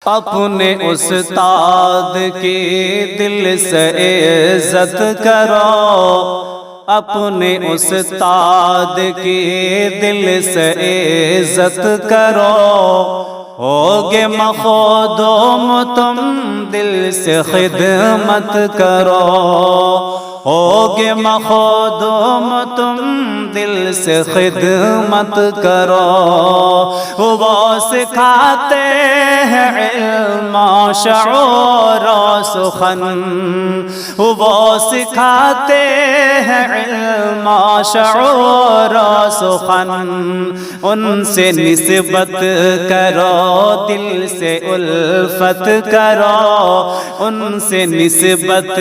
اپنے استاد کی دل سے عزت کرو، اپنے استاد کی دل سے عزت کرو، ہوگے مخدوم تم دل سے خدمت کرو، ہوگے مخدوم تم دل سے خدمت کرو، وہ سکھاتے ہیں علم و شعور و سخن، وہ سکھاتے ہیں علم و شعور و سخن، ان سے نسبت کرو دل سے الفت کرو، ان سے نسبت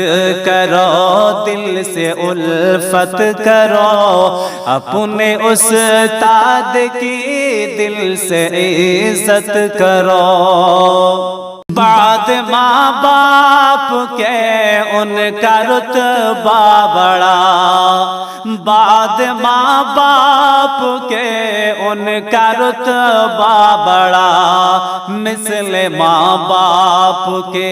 کرو دل سے الفت کرو، اپنے استاد کی دل سے عزت کرو۔ بعد ماں باپ کے ان کا رتبہ بڑا، بعد ماں باپ کے ان کا رتبہ بڑا، مثل ماں باپ کے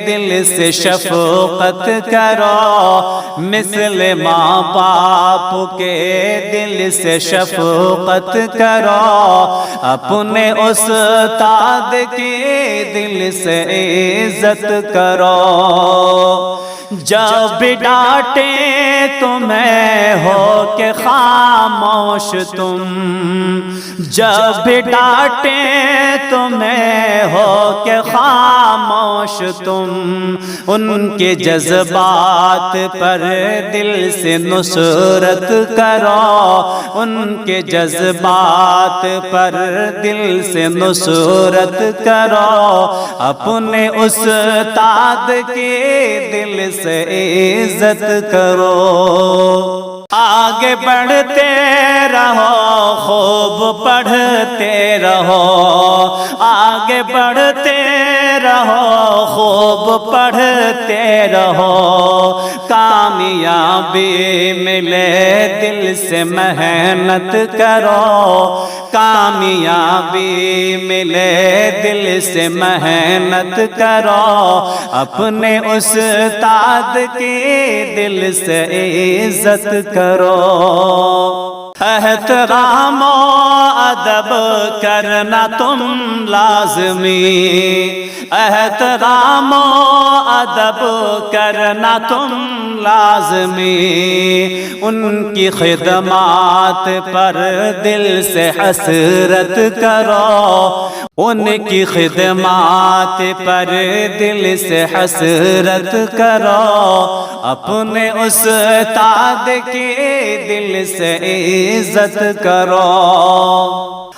دل سے شفقت کرو، مثل ماں باپ کے دل سے شفقت کرو، اپنے استاد کی دل سے عزت کرو۔ جب ڈانٹیں تمہیں ہو کہ خاموش تم، جب ڈانٹیں تمہیں ہو کہ خاموش تم، ان کے جذبات پر دل سے نصرت کرو، ان کے جذبات پر دل سے نصرت کرو، اپنے استاد کے دل سے عزت کرو۔ آگے بڑھتے رہو خوب پڑھتے رہو، آگے بڑھتے رہو خوب پڑھتے رہو، کامیابی ملے دل سے محنت کرو، کامیابی ملے دل سے محنت کرو، اپنے استاد کی دل سے عزت کرو۔ احترام و ادب کرنا تم لازمی، احترام و ادب کرنا تم لازمی، ان کی خدمات پر دل سے حسرت کرو، ان کی خدمات پر دل سے حسرت کرو، اپنے استاد کی دل سے عزت کرو۔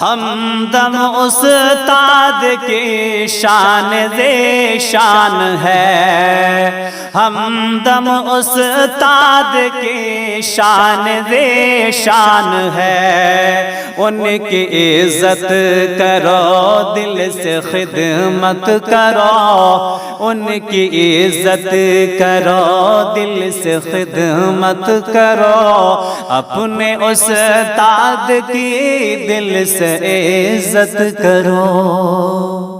ہمدم استاد کی شان ذیشان ہے، ہمدم استاد کی شان ذیشان ہے، ان کی عزت کرو دل سے خدمت کرو، ان کی عزت کرو دل سے خدمت کرو، اپنے استاد کی دل سے عزت کرو۔